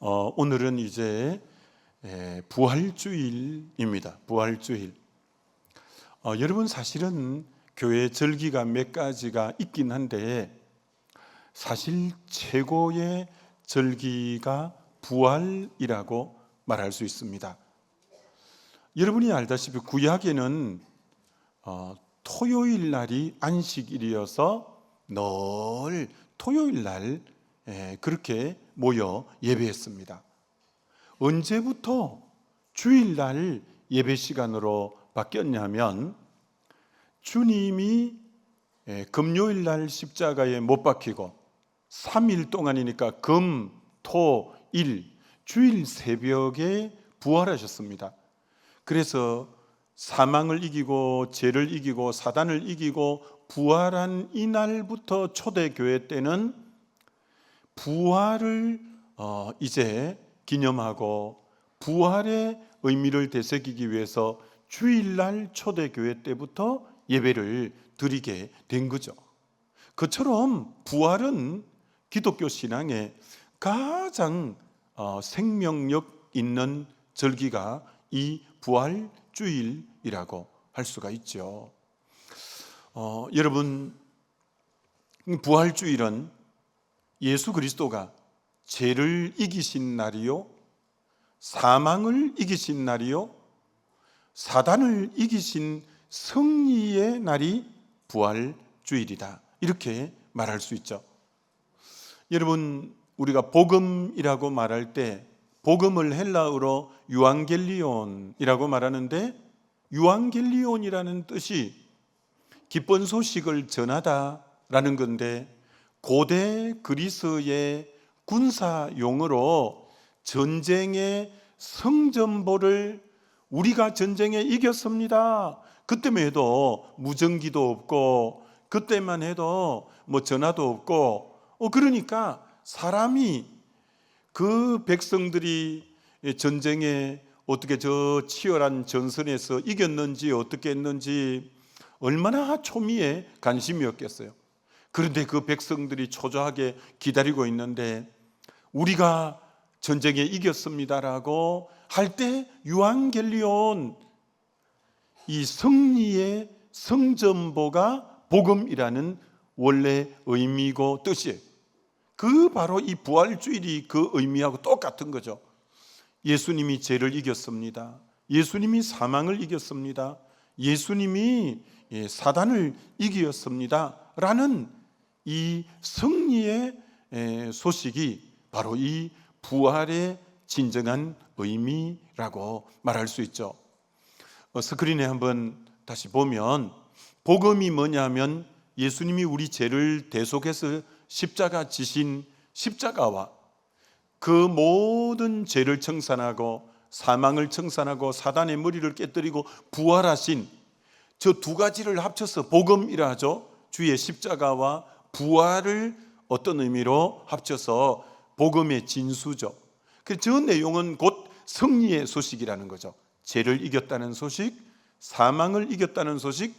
오늘은 이제 부활주일입니다. 부활주일. 여러분, 사실은 교회 절기가 몇 가지가 있긴 한데 사실 최고의 절기가 부활이라고 말할 수 있습니다. 여러분이 알다시피 구약에는 토요일 날이 안식일이어서 늘 토요일 날 그렇게 모여 예배했습니다. 언제부터 주일날 예배 시간으로 바뀌었냐면 주님이 금요일 날 십자가에 못 박히고 3일 동안이니까 금, 토, 일, 주일 새벽에 부활하셨습니다. 그래서 사망을 이기고 죄를 이기고 사단을 이기고 부활한 이날부터 초대교회 때는 부활을 이제 기념하고 부활의 의미를 되새기기 위해서 주일날 초대교회 때부터 예배를 드리게 된 거죠. 그처럼 부활은 기독교 신앙의 가장 생명력 있는 절기가 이 부활주일이라고 할 수가 있죠. 여러분, 부활주일은 예수 그리스도가 죄를 이기신 날이요, 사망을 이기신 날이요, 사단을 이기신 승리의 날이 부활주일이다, 이렇게 말할 수 있죠. 여러분, 우리가 복음이라고 말할 때 복음을 헬라어로 유앙겔리온이라고 말하는데, 유앙겔리온이라는 뜻이 기쁜 소식을 전하다라는 건데, 고대 그리스의 군사용어로 전쟁의 성전보를 우리가 전쟁에 이겼습니다, 그때만 해도 무전기도 없고 그때만 해도 전화도 없고 그러니까 사람이 그 백성들이 전쟁에 어떻게 저 치열한 전선에서 이겼는지 어떻게 했는지 얼마나 초미의 관심이었겠어요. 그런데 그 백성들이 초조하게 기다리고 있는데 우리가 전쟁에 이겼습니다라고 할 때 유앙겔리온, 이 승리의 성전보가 복음이라는 원래 의미고 뜻이에요. 그 바로 이 부활주일이 그 의미하고 똑같은 거죠. 예수님이 죄를 이겼습니다. 예수님이 사망을 이겼습니다. 예수님이 사단을 이겼습니다 라는 이 승리의 소식이 바로 이 부활의 진정한 의미라고 말할 수 있죠. 스크린에 한번 다시 보면 복음이 뭐냐면 예수님이 우리 죄를 대속해서 십자가 지신 십자가와 그 모든 죄를 청산하고 사망을 청산하고 사단의 머리를 깨뜨리고 부활하신 저 두 가지를 합쳐서 복음이라 하죠. 주의 십자가와 부활을 어떤 의미로 합쳐서 복음의 진수죠. 그래서 저 내용은 곧 승리의 소식이라는 거죠. 죄를 이겼다는 소식, 사망을 이겼다는 소식,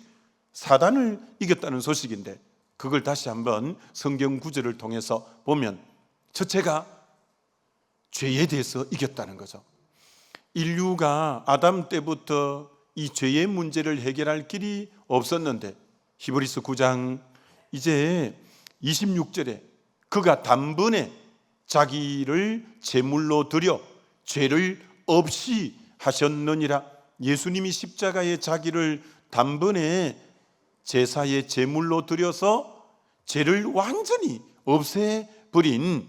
사단을 이겼다는 소식인데, 그걸 다시 한번 성경 구절을 통해서 보면 첫째가 죄에 대해서 이겼다는 거죠. 인류가 아담 때부터 이 죄의 문제를 해결할 길이 없었는데 히브리서 9장 이제 26절에 그가 단번에 자기를 제물로 드려 죄를 없이 하셨느니라. 예수님이 십자가에 자기를 단번에 제사의 제물로 드려서 죄를 완전히 없애버린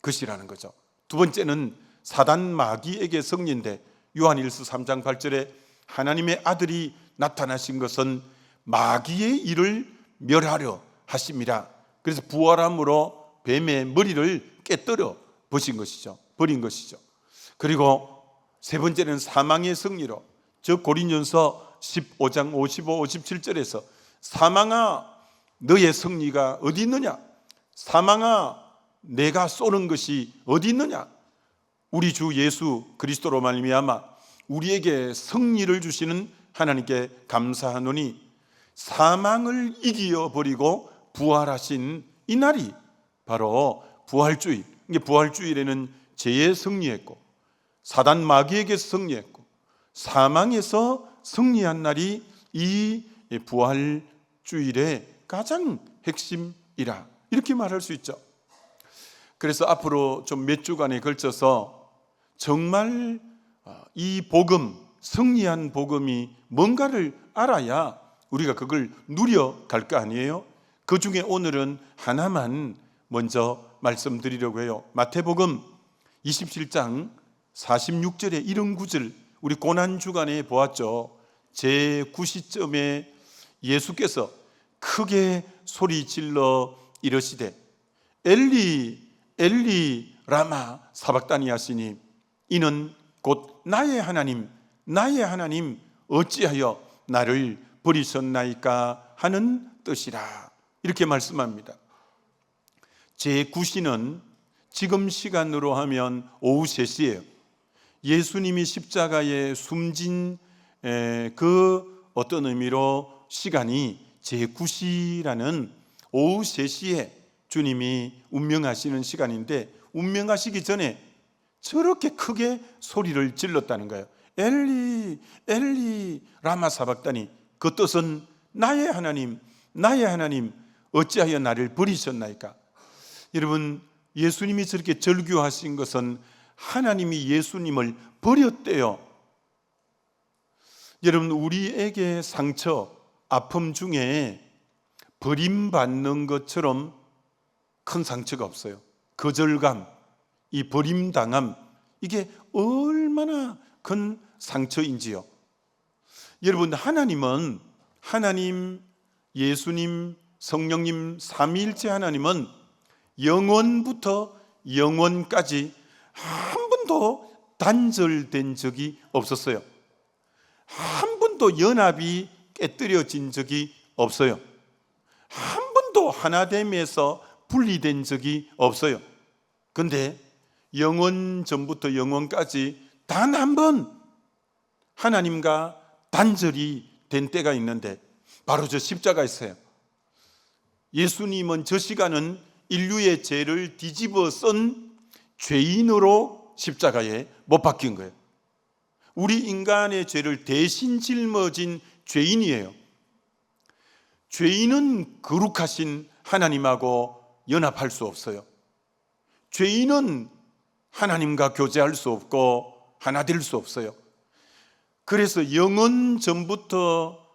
것이라는 거죠. 두 번째는 사단 마귀에게 승리인데, 요한일서 3장 8절에 하나님의 아들이 나타나신 것은 마귀의 일을 멸하려 하심이라. 그래서 부활함으로 뱀의 머리를 깨뜨려 버린 것이죠. 그리고 세 번째는 사망의 승리로, 즉 고린전서 15장 55, 57절에서 사망아 너의 승리가 어디 있느냐, 사망아 내가 쏘는 것이 어디 있느냐, 우리 주 예수 그리스도로 말미암아 우리에게 승리를 주시는 하나님께 감사하노니 사망을 이겨버리고 부활하신 이 날이 바로 부활주일. 이게 부활주일에는 죄에 승리했고 사단 마귀에게서 승리했고 사망에서 승리한 날이 이 부활주일의 가장 핵심이라 이렇게 말할 수 있죠. 그래서 앞으로 좀 몇 주간에 걸쳐서 정말 이 복음, 승리한 복음이 뭔가를 알아야 우리가 그걸 누려갈 거 아니에요? 그 중에 오늘은 하나만 먼저 말씀드리려고 해요. 마태복음 27장 46절에 이런 구절 우리 고난주간에 보았죠. 제9시점에 예수께서 크게 소리 질러 이르시되 엘리 엘리 라마 사박다니 하시니 이는 곧 나의 하나님 어찌하여 나를 버리셨나이까 하는 뜻이라 이렇게 말씀합니다. 제9시는 지금 시간으로 하면 오후 3시예요. 예수님이 십자가에 숨진 그 어떤 의미로 시간이 제9시라는 오후 3시에 주님이 운명하시는 시간인데 운명하시기 전에 저렇게 크게 소리를 질렀다는 거예요. 엘리 엘리 라마 사박다니, 그 뜻은 나의 하나님 어찌하여 나를 버리셨나이까. 여러분, 예수님이 저렇게 절규하신 것은 하나님이 예수님을 버렸대요. 여러분, 우리에게 상처, 아픔 중에 버림받는 것처럼 큰 상처가 없어요. 거절감, 이 버림당함, 이게 얼마나 큰 상처인지요. 여러분, 하나님은, 하나님, 예수님, 성령님, 삼위일체 하나님은 영원부터 영원까지 한 번도 단절된 적이 없었어요. 한 번도 연합이 깨뜨려진 적이 없어요. 한 번도 하나됨에서 분리된 적이 없어요. 그런데 영원 전부터 영원까지 단 한 번 하나님과 단절이 된 때가 있는데 바로 저 십자가였어요. 예수님은 저 시간은 인류의 죄를 뒤집어 쓴 죄인으로 십자가에 못 박힌 거예요. 우리 인간의 죄를 대신 짊어진 죄인이에요. 죄인은 거룩하신 하나님하고 연합할 수 없어요. 죄인은 하나님과 교제할 수 없고 하나 될 수 없어요. 그래서 영원 전부터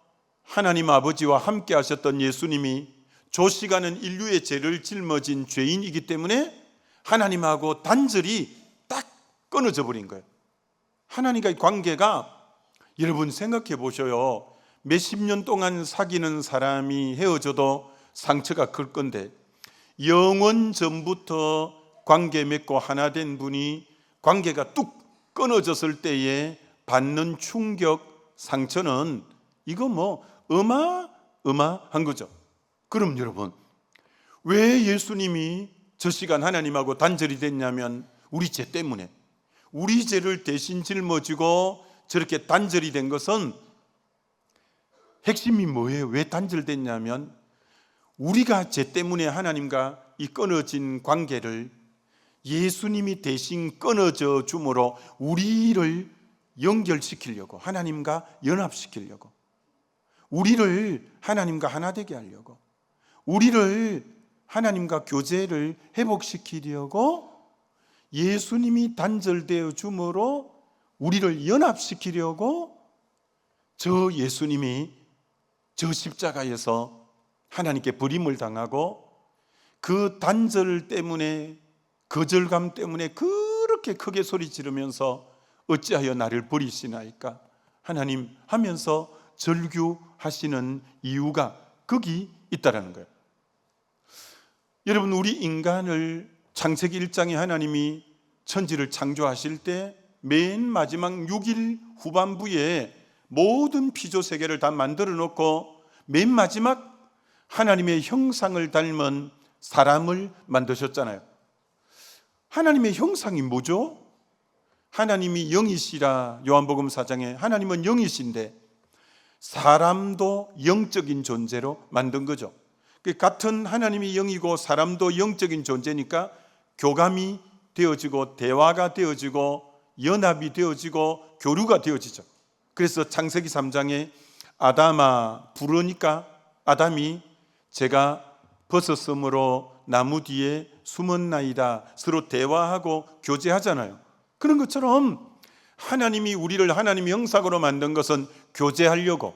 하나님 아버지와 함께 하셨던 예수님이 저 시간은 인류의 죄를 짊어진 죄인이기 때문에 하나님하고 단절이 딱 끊어져 버린 거예요. 하나님과의 관계가, 여러분 생각해 보셔요. 몇십 년 동안 사귀는 사람이 헤어져도 상처가 클 건데 영원 전부터 관계 맺고 하나 된 분이 관계가 뚝 끊어졌을 때에 받는 충격, 상처는 이거 뭐 어마어마한 거죠. 그럼 여러분, 왜 예수님이 저 시간 하나님하고 단절이 됐냐면 우리 죄 때문에, 우리 죄를 대신 짊어지고 저렇게 단절이 된 것은 핵심이 뭐예요? 왜 단절됐냐면 우리가 죄 때문에 하나님과 이 끊어진 관계를 예수님이 대신 끊어져 줌으로 우리를 연결시키려고, 하나님과 연합시키려고, 우리를 하나님과 하나 되게 하려고, 우리를 하나님과 교제를 회복시키려고 예수님이 단절되어 줌으로 우리를 연합시키려고 저 예수님이 저 십자가에서 하나님께 버림을 당하고 그 단절 때문에, 거절감 때문에 그렇게 크게 소리 지르면서 어찌하여 나를 버리시나이까 하나님 하면서 절규하시는 이유가 거기 있다라는 거예요. 여러분, 우리 인간을 창세기 1장에 하나님이 천지를 창조하실 때 맨 마지막 6일 후반부에 모든 피조 세계를 다 만들어 놓고 맨 마지막 하나님의 형상을 닮은 사람을 만드셨잖아요. 하나님의 형상이 뭐죠? 하나님이 영이시라 요한복음 4장에 하나님은 영이신데 사람도 영적인 존재로 만든 거죠. 같은 하나님이 영이고 사람도 영적인 존재니까 교감이 되어지고 대화가 되어지고 연합이 되어지고 교류가 되어지죠. 그래서 창세기 3장에 아담아 부르니까 아담이 제가 벗었으므로 나무 뒤에 숨었나이다. 서로 대화하고 교제하잖아요. 그런 것처럼 하나님이 우리를 하나님의 형상으로 만든 것은 교제하려고,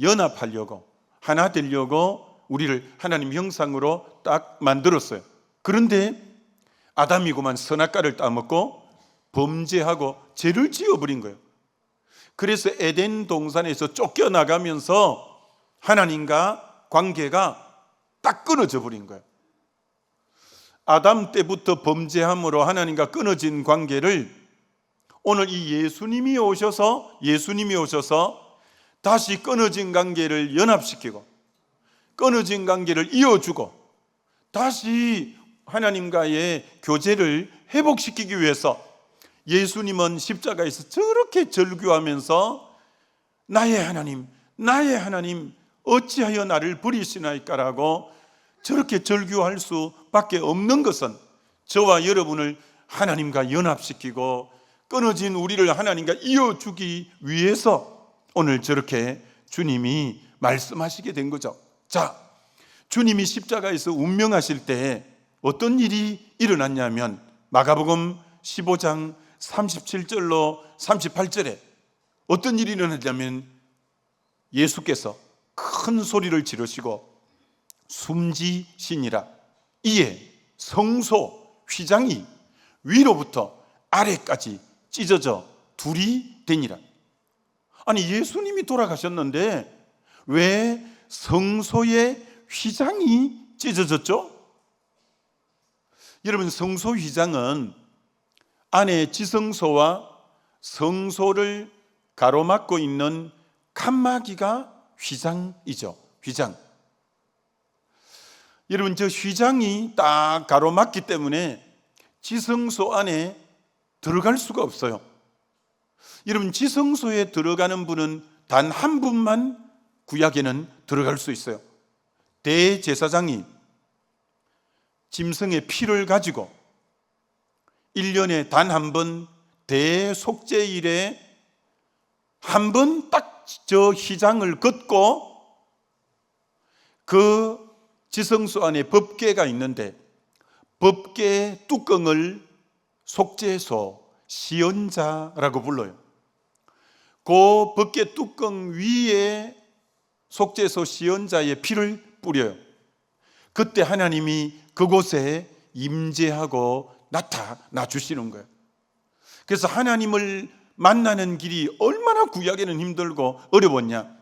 연합하려고, 하나 되려고 우리를 하나님 형상으로 딱 만들었어요. 그런데 아담이고만 선악과를 따먹고 범죄하고 죄를 지어버린 거예요. 그래서 에덴 동산에서 쫓겨나가면서 하나님과 관계가 딱 끊어져 버린 거예요. 아담 때부터 범죄함으로 하나님과 끊어진 관계를 오늘 이 예수님이 오셔서 다시 끊어진 관계를 연합시키고 끊어진 관계를 이어주고 다시 하나님과의 교제를 회복시키기 위해서 예수님은 십자가에서 저렇게 절규하면서 나의 하나님 어찌하여 나를 버리시나이까라고 저렇게 절규할 수밖에 없는 것은 저와 여러분을 하나님과 연합시키고 끊어진 우리를 하나님과 이어주기 위해서 오늘 저렇게 주님이 말씀하시게 된 거죠. 자, 주님이 십자가에서 운명하실 때 어떤 일이 일어났냐면 마가복음 15장 37절로 38절에 어떤 일이 일어났냐면 예수께서 큰 소리를 지르시고 숨지시니라. 이에 성소 휘장이 위로부터 아래까지 찢어져 둘이 되니라. 아니 예수님이 돌아가셨는데 왜 성소의 휘장이 찢어졌죠? 여러분, 성소 휘장은 안에 지성소와 성소를 가로막고 있는 칸막이가 휘장이죠. 휘장. 여러분, 저 휘장이 딱 가로막기 때문에 지성소 안에 들어갈 수가 없어요. 여러분, 지성소에 들어가는 분은 단 한 분만 구약에는 들어갈 수 있어요. 대제사장이 짐승의 피를 가지고 1년에 단 한 번 대속죄일에 한 번 딱 저 휘장을 걷고 그 지성소 안에 법궤가 있는데 법궤 뚜껑을 속죄소 시언자라고 불러요. 그 법궤 뚜껑 위에 속죄소 시언자의 피를 뿌려요. 그때 하나님이 그곳에 임재하고 나타나 주시는 거예요. 그래서 하나님을 만나는 길이 얼마나 구약에는 힘들고 어려웠냐.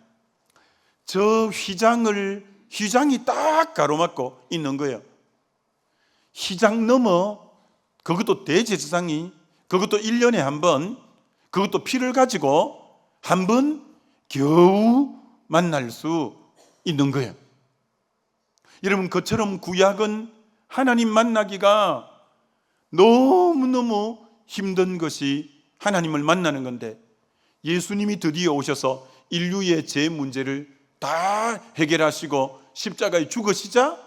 저 휘장이 딱 가로막고 있는 거예요. 휘장 넘어 그것도 대제사장이 그것도 1년에 한 번 그것도 피를 가지고 한 번 겨우 만날 수 있는 거예요. 여러분, 그처럼 구약은 하나님 만나기가 너무너무 힘든 것이 하나님을 만나는 건데 예수님이 드디어 오셔서 인류의 죄 문제를 다 해결하시고 십자가에 죽으시자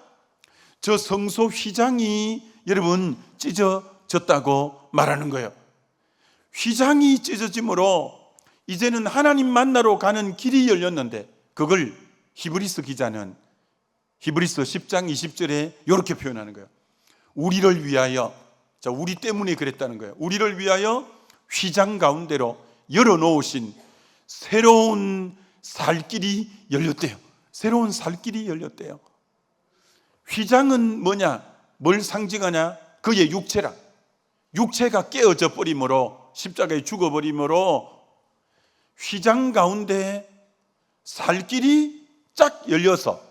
저 성소 휘장이 여러분 찢어졌다고 말하는 거예요. 휘장이 찢어짐으로 이제는 하나님 만나러 가는 길이 열렸는데 그걸 히브리서 기자는 히브리서 10장 20절에 이렇게 표현하는 거예요. 우리를 위하여, 자, 우리 때문에 그랬다는 거예요. 우리를 위하여 휘장 가운데로 열어놓으신 새로운 살길이 열렸대요. 새로운 살길이 열렸대요. 휘장은 뭐냐? 뭘 상징하냐? 그의 육체라. 육체가 깨어져 버림으로 십자가에 죽어버림으로 휘장 가운데 살길이 쫙 열려서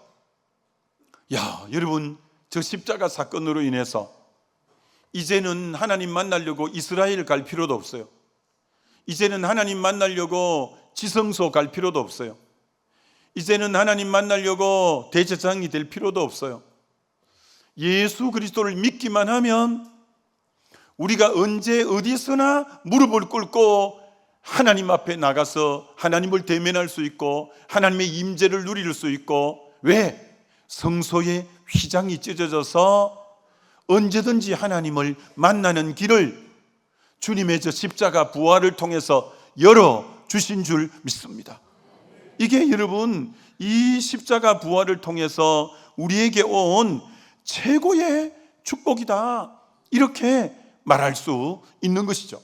여러분, 저 십자가 사건으로 인해서 이제는 하나님 만나려고 이스라엘 갈 필요도 없어요. 이제는 하나님 만나려고 지성소 갈 필요도 없어요. 이제는 하나님 만나려고 대제사장이 될 필요도 없어요. 예수 그리스도를 믿기만 하면 우리가 언제 어디서나 무릎을 꿇고 하나님 앞에 나가서 하나님을 대면할 수 있고 하나님의 임재를 누릴 수 있고, 왜? 성소의 휘장이 찢어져서 언제든지 하나님을 만나는 길을 주님의 저 십자가 부활을 통해서 열어주신 줄 믿습니다. 이게 여러분, 이 십자가 부활을 통해서 우리에게 온 최고의 축복이다, 이렇게 말할 수 있는 것이죠.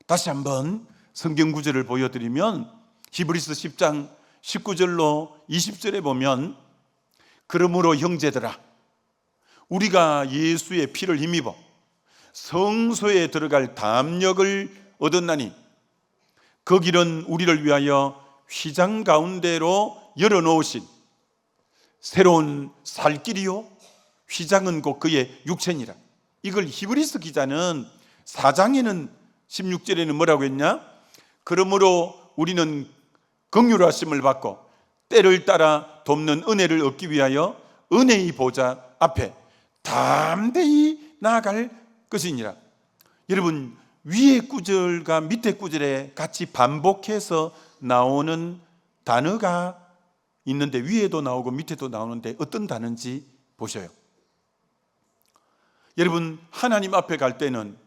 다시 한번 성경 구절을 보여드리면 히브리서 10장 19절로 20절에 보면, 그러므로 형제들아, 우리가 예수의 피를 힘입어 성소에 들어갈 담력을 얻었나니 그 길은 우리를 위하여 휘장 가운데로 열어놓으신 새로운 살길이요, 휘장은 곧 그의 육체니라. 이걸 히브리서 기자는 4장에는 16절에는 뭐라고 했냐? 그러므로 우리는 긍휼하심을 받고 때를 따라 돕는 은혜를 얻기 위하여 은혜의 보좌 앞에 담대히 나아갈 것이니라. 여러분, 위의 구절과 밑에 구절에 같이 반복해서 나오는 단어가 있는데, 위에도 나오고 밑에도 나오는데 어떤 단어인지 보셔요. 여러분, 하나님 앞에 갈 때는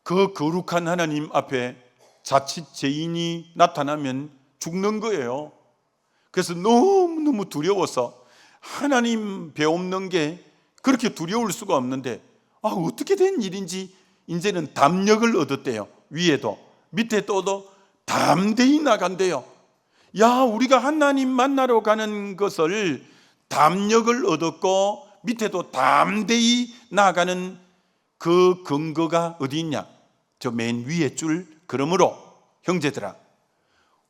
그 거룩한 하나님 앞에 자칫 죄인이 나타나면 죽는 거예요. 그래서 너무너무 두려워서 하나님 배움는 게 그렇게 두려울 수가 없는데, 어떻게 된 일인지 이제는 담력을 얻었대요. 위에도 밑에 또도 담대히 나간대요. 우리가 하나님 만나러 가는 것을 담력을 얻었고 밑에도 담대히 나아가는 그 근거가 어디 있냐? 저 맨 위에 줄, 그러므로 형제들아,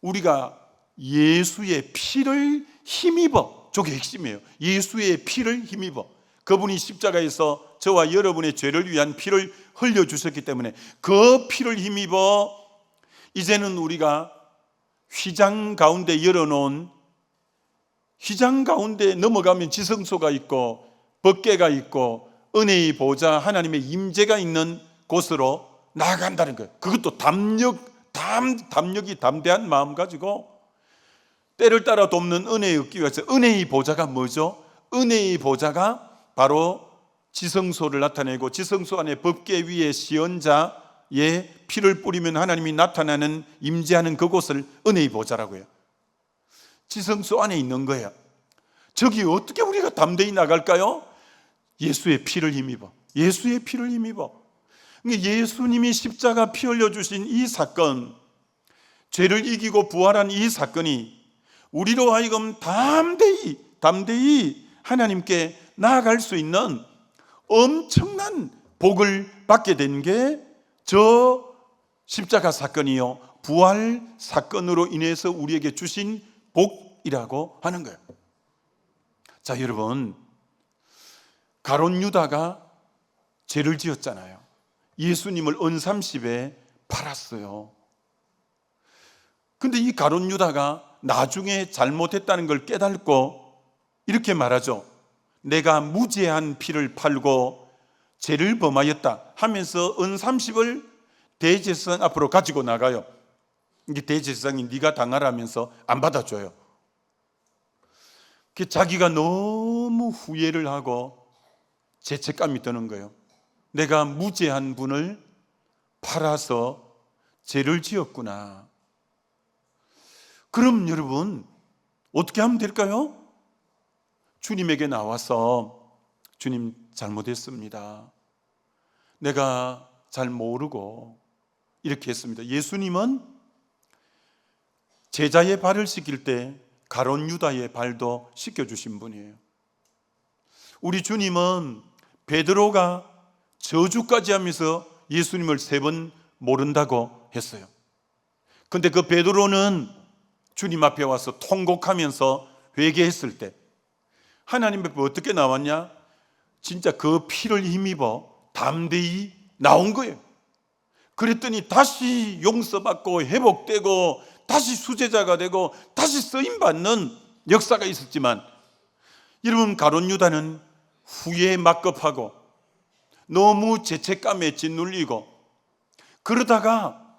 우리가 예수의 피를 힘입어. 저게 핵심이에요. 예수의 피를 힘입어. 그분이 십자가에서 저와 여러분의 죄를 위한 피를 흘려주셨기 때문에 그 피를 힘입어 이제는 우리가 휘장 가운데 열어놓은, 휘장 가운데 넘어가면 지성소가 있고 법궤가 있고 은혜의 보좌, 하나님의 임재가 있는 곳으로 나아간다는 거예요. 그것도 담력이 담대한 마음 가지고 때를 따라 돕는 은혜의 얻기 위해서. 은혜의 보좌가 뭐죠? 은혜의 보좌가 바로 지성소를 나타내고, 지성소 안에 법궤 위에 시언자의 피를 뿌리면 하나님이 나타나는, 임재하는 그곳을 은혜의 보좌라고 해요. 지성소 안에 있는 거예요. 저기 어떻게 우리가 담대히 나갈까요? 예수의 피를 힘입어. 예수의 피를 힘입어. 예수님이 십자가 피 흘려주신 이 사건, 죄를 이기고 부활한 이 사건이 우리로 하여금 담대히 하나님께 나아갈 수 있는 엄청난 복을 받게 된 게 저 십자가 사건이요, 부활 사건으로 인해서 우리에게 주신 복이라고 하는 거예요. 자, 여러분, 가룟 유다가 죄를 지었잖아요. 예수님을 언삼십에 팔았어요. 근데 이 가룟 유다가 나중에 잘못했다는 걸 깨닫고 이렇게 말하죠. 내가 무죄한 피를 팔고 죄를 범하였다 하면서 언삼십을 대제사장 앞으로 가지고 나가요. 이게 대제사장이 네가 당하라면서 안 받아줘요. 자기가 너무 후회를 하고 죄책감이 드는 거예요. 내가 무죄한 분을 팔아서 죄를 지었구나. 그럼 여러분, 어떻게 하면 될까요? 주님에게 나와서, 주님, 잘못했습니다. 내가 잘 모르고 이렇게 했습니다. 예수님은 제자의 발을 씻길 때 가룟 유다의 발도 씻겨주신 분이에요. 우리 주님은 베드로가 저주까지 하면서 예수님을 3번 모른다고 했어요. 근데 그 베드로는 주님 앞에 와서 통곡하면서 회개했을 때 하나님 앞에 어떻게 나왔냐? 진짜 그 피를 힘입어 담대히 나온 거예요. 그랬더니 다시 용서받고 회복되고 다시 수제자가 되고 다시 쓰임받는 역사가 있었지만, 여러분, 가룟 유다는 후회에 막급하고 너무 죄책감에 짓눌리고 그러다가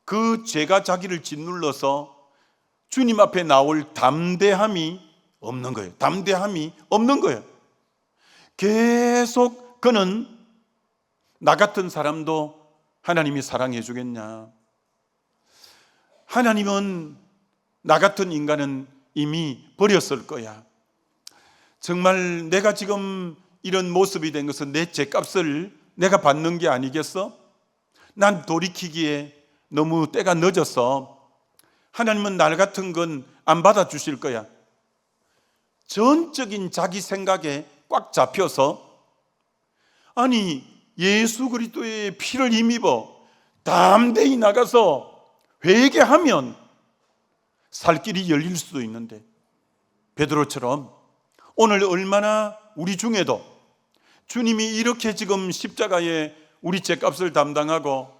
그 죄가 자기를 짓눌러서 주님 앞에 나올 담대함이 없는 거예요. 담대함이 없는 거예요. 계속 그는 나 같은 사람도 하나님이 사랑해 주겠냐? 하나님은 나 같은 인간은 이미 버렸을 거야. 정말 내가 지금 이런 모습이 된 것은 내 죄값을 내가 받는 게 아니겠어? 난 돌이키기에 너무 때가 늦었어. 하나님은 날 같은 건 안 받아주실 거야. 전적인 자기 생각에 꽉 잡혀서, 아니 예수 그리스도의 피를 힘입어 담대히 나가서 회개하면 살 길이 열릴 수도 있는데, 베드로처럼 오늘 얼마나 우리 중에도 주님이 이렇게 지금 십자가에 우리 죄값을 담당하고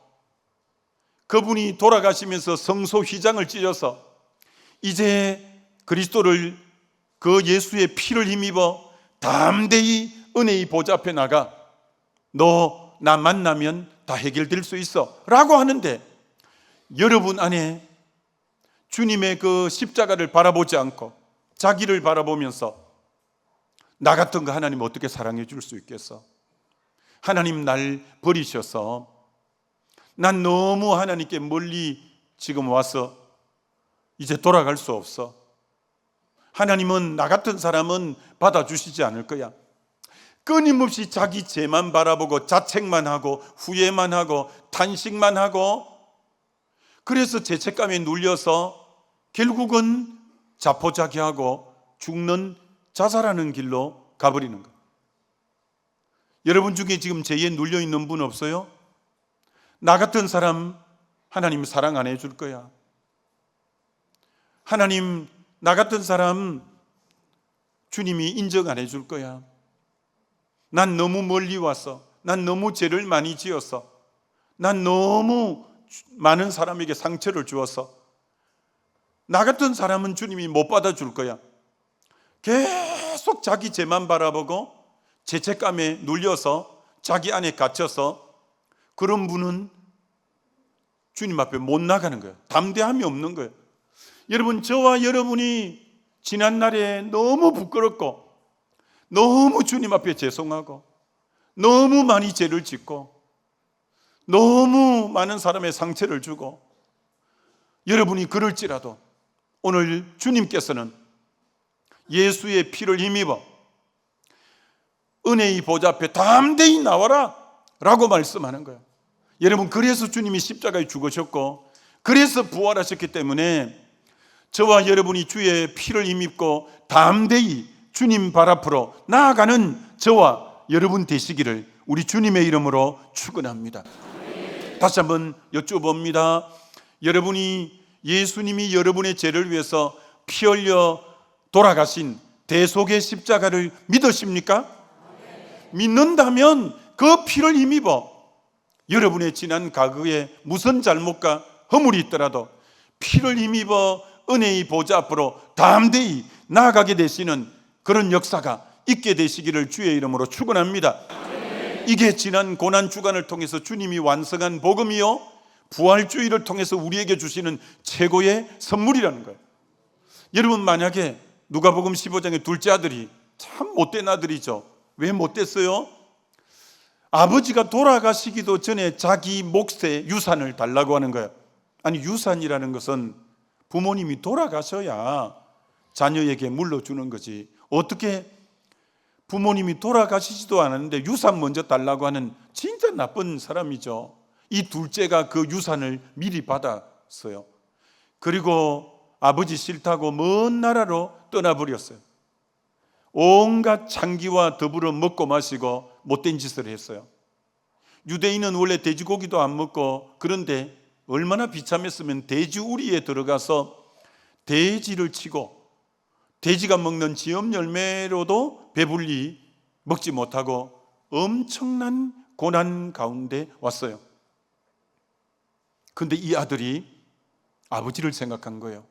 그분이 돌아가시면서 성소 휘장을 찢어서 이제 그리스도를, 그 예수의 피를 힘입어 담대히 은혜의 보좌 앞에 나가, 너 나 만나면 다 해결될 수 있어 라고 하는데, 여러분 안에 주님의 그 십자가를 바라보지 않고 자기를 바라보면서 나 같은 거 하나님 어떻게 사랑해 줄 수 있겠어? 하나님 날 버리셔서 난 너무 하나님께 멀리 지금 와서 이제 돌아갈 수 없어. 하나님은 나 같은 사람은 받아주시지 않을 거야. 끊임없이 자기 죄만 바라보고 자책만 하고 후회만 하고 탄식만 하고, 그래서 죄책감에 눌려서 결국은 자포자기하고 죽는, 자살하는 길로 가버리는 거예요. 여러분 중에 지금 죄에 눌려 있는 분 없어요? 나 같은 사람 하나님 사랑 안 해줄 거야. 하나님 나 같은 사람 주님이 인정 안 해줄 거야. 난 너무 멀리 왔어. 난 너무 죄를 많이 지었어. 난 너무 많은 사람에게 상처를 주었어. 나 같은 사람은 주님이 못 받아줄 거야. 계속 자기 죄만 바라보고 죄책감에 눌려서 자기 안에 갇혀서 그런 분은 주님 앞에 못 나가는 거예요. 담대함이 없는 거예요. 여러분, 저와 여러분이 지난날에 너무 부끄럽고 너무 주님 앞에 죄송하고 너무 많이 죄를 짓고 너무 많은 사람의 상처를 주고, 여러분이 그럴지라도 오늘 주님께서는 예수의 피를 힘입어 은혜의 보좌 앞에 담대히 나와라 라고 말씀하는 거예요. 여러분, 그래서 주님이 십자가에 죽으셨고 그래서 부활하셨기 때문에 저와 여러분이 주의 피를 힘입고 담대히 주님 발 앞으로 나아가는 저와 여러분 되시기를 우리 주님의 이름으로 축원합니다. 다시 한번 여쭤봅니다. 여러분이 예수님이 여러분의 죄를 위해서 피 흘려 돌아가신 대속의 십자가를 믿으십니까? 믿는다면 그 피를 힘입어 여러분의 지난 과거에 무슨 잘못과 허물이 있더라도 피를 힘입어 은혜의 보좌 앞으로 담대히 나아가게 되시는 그런 역사가 있게 되시기를 주의 이름으로 축원합니다. 이게 지난 고난 주간을 통해서 주님이 완성한 복음이요, 부활주의를 통해서 우리에게 주시는 최고의 선물이라는 거예요. 여러분, 만약에 누가복음 15장의 둘째 아들이 참 못된 아들이죠. 왜 못됐어요? 아버지가 돌아가시기도 전에 자기 몫의 유산을 달라고 하는 거예요. 아니, 유산이라는 것은 부모님이 돌아가셔야 자녀에게 물려주는 거지, 어떻게 부모님이 돌아가시지도 않았는데 유산 먼저 달라고 하는 진짜 나쁜 사람이죠. 이 둘째가 그 유산을 미리 받았어요. 그리고 아버지 싫다고 먼 나라로 떠나버렸어요. 온갖 창기와 더불어 먹고 마시고 못된 짓을 했어요. 유대인은 원래 돼지고기도 안 먹고, 그런데 얼마나 비참했으면 돼지 우리에 들어가서 돼지를 치고 돼지가 먹는 지엄 열매로도 배불리 먹지 못하고 엄청난 고난 가운데 왔어요. 그런데 이 아들이 아버지를 생각한 거예요.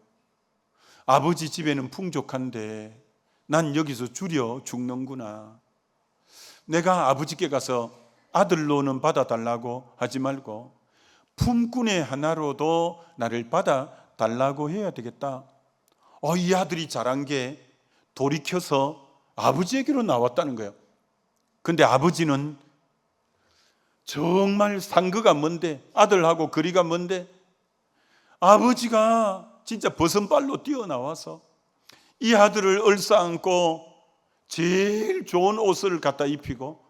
아버지 집에는 풍족한데 난 여기서 줄여 죽는구나. 내가 아버지께 가서 아들로는 받아달라고 하지 말고 품꾼의 하나로도 나를 받아달라고 해야 되겠다. 이 아들이 잘한 게 돌이켜서 아버지에게로 나왔다는 거예요. 근데 아버지는 정말 상거가 먼데, 아들하고 거리가 먼데, 아버지가 진짜 버선발로 뛰어나와서 이 아들을 얼싸안고 제일 좋은 옷을 갖다 입히고,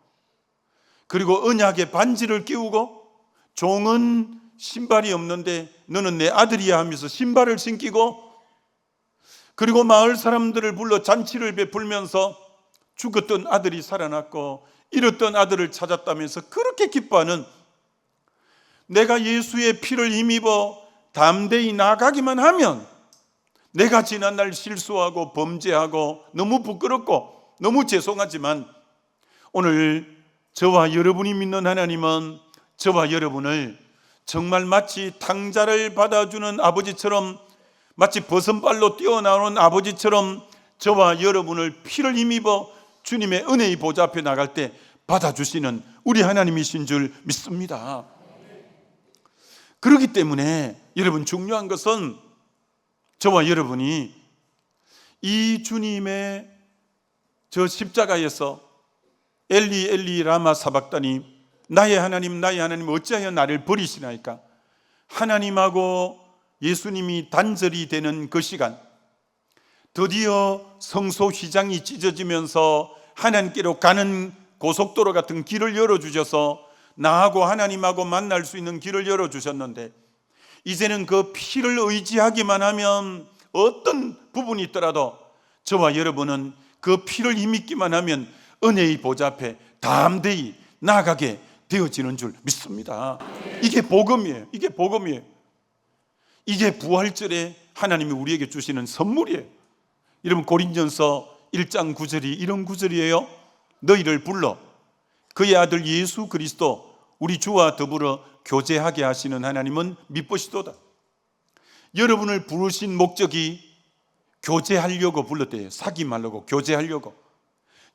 그리고 언약의 반지를 끼우고, 종은 신발이 없는데 너는 내 아들이야 하면서 신발을 신기고, 그리고 마을 사람들을 불러 잔치를 베풀면서 죽었던 아들이 살아났고 잃었던 아들을 찾았다면서 그렇게 기뻐하는, 내가 예수의 피를 힘입어 담대히 나아가기만 하면 내가 지난날 실수하고 범죄하고 너무 부끄럽고 너무 죄송하지만 오늘 저와 여러분이 믿는 하나님은 저와 여러분을 정말 마치 탕자를 받아주는 아버지처럼, 마치 버선발로 뛰어나오는 아버지처럼 저와 여러분을 피를 힘입어 주님의 은혜의 보좌 앞에 나갈 때 받아주시는 우리 하나님이신 줄 믿습니다. 그렇기 때문에 여러분, 중요한 것은 저와 여러분이 이 주님의 저 십자가에서 엘리 엘리 라마 사박다니, 나의 하나님 나의 하나님 어찌하여 나를 버리시나이까, 하나님하고 예수님이 단절이 되는 그 시간, 드디어 성소 휘장이 찢어지면서 하나님께로 가는 고속도로 같은 길을 열어주셔서 나하고 하나님하고 만날 수 있는 길을 열어주셨는데, 이제는 그 피를 의지하기만 하면 어떤 부분이 있더라도 저와 여러분은 그 피를 힘입기만 하면 은혜의 보좌 앞에 담대히 나아가게 되어지는 줄 믿습니다. 이게 복음이에요. 이게 복음이에요. 이게 부활절에 하나님이 우리에게 주시는 선물이에요. 여러분, 고린전서 1장 9절이 이런 구절이에요. 너희를 불러 그의 아들 예수 그리스도 우리 주와 더불어 교제하게 하시는 하나님은 미쁘시도다. 여러분을 부르신 목적이 교제하려고 불렀대요. 사귀 말라고, 교제하려고.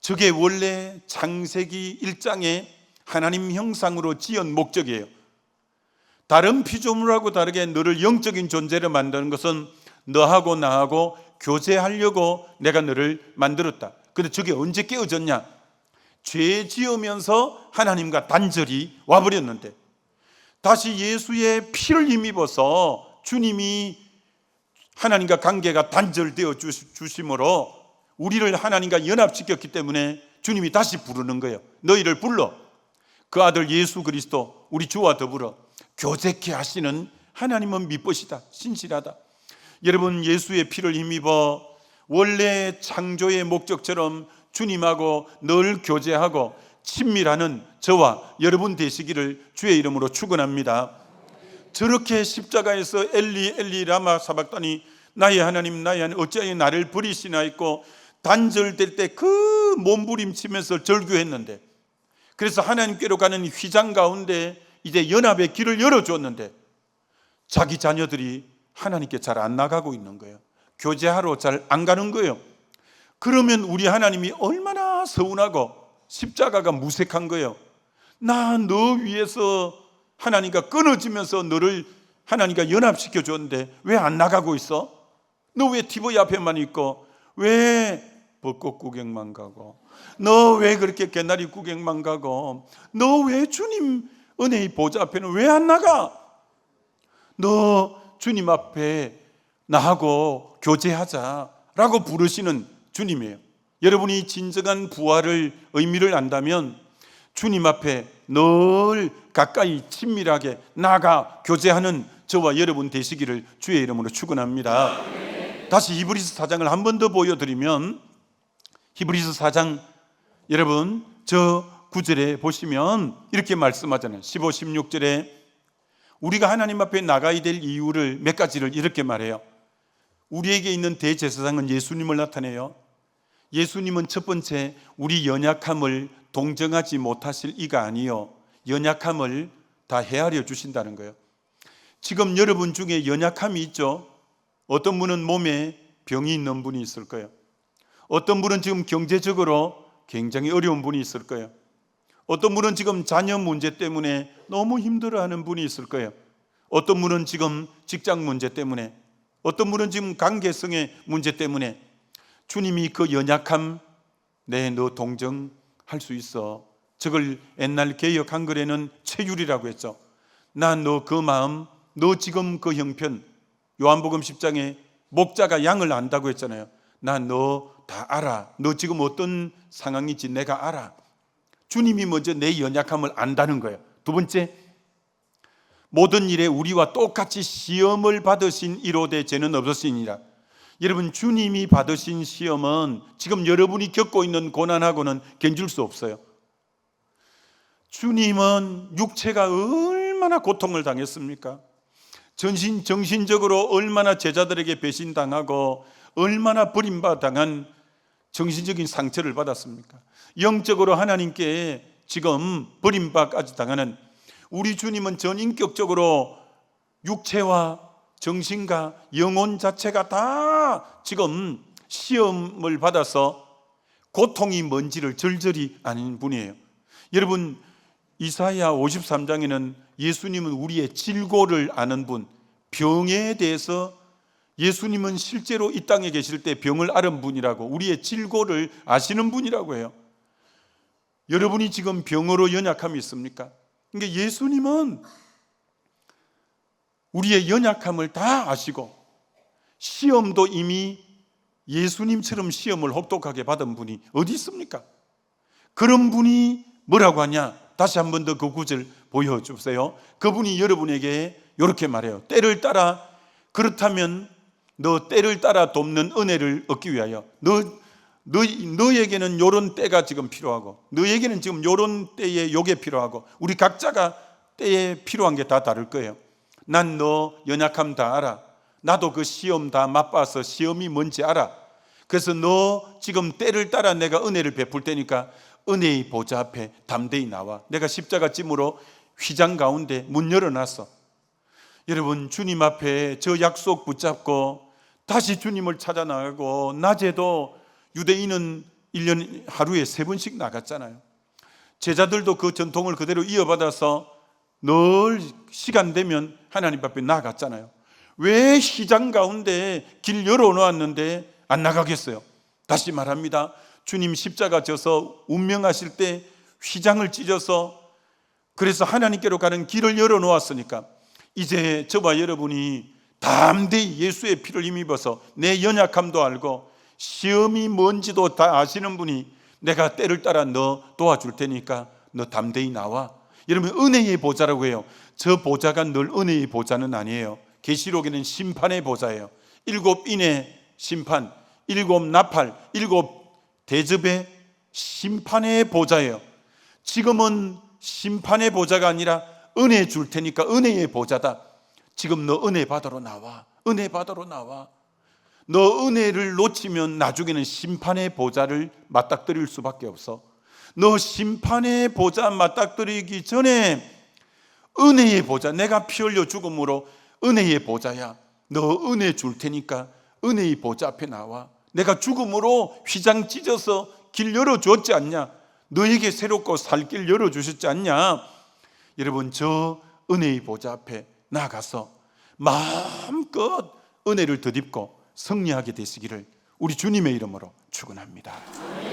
저게 원래 창세기 1장에 하나님 형상으로 지은 목적이에요. 다른 피조물하고 다르게 너를 영적인 존재로 만드는 것은 너하고 나하고 교제하려고 내가 너를 만들었다. 그런데 저게 언제 깨어졌냐? 죄 지으면서 하나님과 단절이 와버렸는데, 다시 예수의 피를 힘입어서 주님이 하나님과 관계가 단절되어 주심으로 우리를 하나님과 연합시켰기 때문에 주님이 다시 부르는 거예요. 너희를 불러 그 아들 예수 그리스도 우리 주와 더불어 교제케 하시는 하나님은 미쁘시다, 신실하다. 여러분, 예수의 피를 힘입어 원래 창조의 목적처럼 주님하고 늘 교제하고 친밀하는 저와 여러분 되시기를 주의 이름으로 축원합니다. 저렇게 십자가에서 엘리 엘리 라마 사박다니, 나의 하나님 나의 하나님 어찌하여 나를 버리시나 있고 단절될 때 그 몸부림치면서 절규했는데, 그래서 하나님께로 가는 휘장 가운데 이제 연합의 길을 열어줬는데 자기 자녀들이 하나님께 잘 안 나가고 있는 거예요. 교제하러 잘 안 가는 거예요. 그러면 우리 하나님이 얼마나 서운하고 십자가가 무색한 거예요. 나 너 위해서 하나님과 끊어지면서 너를 하나님과 연합시켜 줬는데 왜 안 나가고 있어? 너 왜 TV 앞에만 있고, 왜 벚꽃 구경만 가고, 너 왜 그렇게 개나리 구경만 가고, 너 왜 주님 은혜의 보좌 앞에는 왜 안 나가? 너 주님 앞에 나하고 교제하자라고 부르시는 주님이에요. 여러분이 진정한 부활을 의미를 안다면 주님 앞에 늘 가까이 친밀하게 나가 교제하는 저와 여러분 되시기를 주의 이름으로 축원합니다. 다시 히브리서 4장을 한 번 더 보여드리면, 히브리서 4장 여러분 저 9절에 보시면 이렇게 말씀하잖아요. 15, 16절에 우리가 하나님 앞에 나가야 될 이유를 몇 가지를 이렇게 말해요. 우리에게 있는 대제사장은 예수님을 나타내요. 예수님은 첫 번째, 우리 연약함을 동정하지 못하실 이가 아니요 연약함을 다 헤아려 주신다는 거예요. 지금 여러분 중에 연약함이 있죠. 어떤 분은 몸에 병이 있는 분이 있을 거예요. 어떤 분은 지금 경제적으로 굉장히 어려운 분이 있을 거예요. 어떤 분은 지금 자녀 문제 때문에 너무 힘들어하는 분이 있을 거예요. 어떤 분은 지금 직장 문제 때문에, 어떤 분은 지금 관계성의 문제 때문에 주님이 그 연약함, 네, 너 동정할 수 있어. 저걸 옛날 개역 한글에는 체휼이라고 했죠. 나 너 그 마음, 너 지금 그 형편, 요한복음 10장에 목자가 양을 안다고 했잖아요. 나 너 다 알아. 너 지금 어떤 상황인지 내가 알아. 주님이 먼저 내 연약함을 안다는 거예요. 두 번째, 모든 일에 우리와 똑같이 시험을 받으신 이로되 죄는 없으시니라. 여러분, 주님이 받으신 시험은 지금 여러분이 겪고 있는 고난하고는 견줄 수 없어요. 주님은 육체가 얼마나 고통을 당했습니까? 정신적으로 얼마나 제자들에게 배신당하고 얼마나 버림받아당한 정신적인 상처를 받았습니까? 영적으로 하나님께 지금 버림받까지 당하는 우리 주님은 전인격적으로 육체와 정신과 영혼 자체가 다 지금 시험을 받아서 고통이 뭔지를 절절히 아는 분이에요. 여러분, 이사야 53장에는 예수님은 우리의 질고를 아는 분, 병에 대해서 예수님은 실제로 이 땅에 계실 때 병을 앓은 분이라고, 우리의 질고를 아시는 분이라고 해요. 여러분이 지금 병으로 연약함이 있습니까? 그러니까 예수님은 우리의 연약함을 다 아시고 시험도 이미 예수님처럼 시험을 혹독하게 받은 분이 어디 있습니까? 그런 분이 뭐라고 하냐? 다시 한 번 더 그 구절 보여주세요. 그분이 여러분에게 이렇게 말해요. 때를 따라, 그렇다면 너 때를 따라 돕는 은혜를 얻기 위하여 너에게는 이런 때가 지금 필요하고 너에게는 지금 이런 때에 요게 필요하고 우리 각자가 때에 필요한 게 다 다를 거예요. 난 너 연약함 다 알아. 나도 그 시험 다 맛봐서 시험이 뭔지 알아. 그래서 너 지금 때를 따라 내가 은혜를 베풀 테니까 은혜의 보좌 앞에 담대히 나와. 내가 십자가 찜으로 휘장 가운데 문 열어놨어. 여러분, 주님 앞에 저 약속 붙잡고 다시 주님을 찾아 나가고, 낮에도 유대인은 1년 하루에 3번씩 나갔잖아요. 제자들도 그 전통을 그대로 이어받아서 늘 시간 되면 하나님 앞에 나갔잖아요. 왜 휘장 가운데 길 열어놓았는데 안 나가겠어요? 다시 말합니다. 주님 십자가 져서 운명하실 때 휘장을 찢어서 그래서 하나님께로 가는 길을 열어놓았으니까 이제 저와 여러분이 담대히 예수의 피를 힘입어서 내 연약함도 알고 시험이 뭔지도 다 아시는 분이 내가 때를 따라 너 도와줄 테니까 너 담대히 나와. 여러분, 은혜의 보좌라고 해요. 저 보좌가 늘 은혜의 보좌는 아니에요. 계시록에는 심판의 보좌예요. 7인의 심판, 7 나팔, 7 대접의 심판의 보좌예요. 지금은 심판의 보좌가 아니라 은혜 줄 테니까 은혜의 보좌다. 지금 너 은혜 받으러 나와. 은혜 받으러 나와. 너 은혜를 놓치면 나중에는 심판의 보좌를 맞닥뜨릴 수밖에 없어. 너 심판의 보좌 맞닥뜨리기 전에 은혜의 보좌, 내가 피 흘려 죽음으로 은혜의 보좌야. 너 은혜 줄 테니까 은혜의 보좌 앞에 나와. 내가 죽음으로 휘장 찢어서 길 열어주었지 않냐? 너에게 새롭고 살 길 열어주셨지 않냐? 여러분, 저 은혜의 보좌 앞에 나가서 마음껏 은혜를 덧입고 승리하게 되시기를 우리 주님의 이름으로 축원합니다.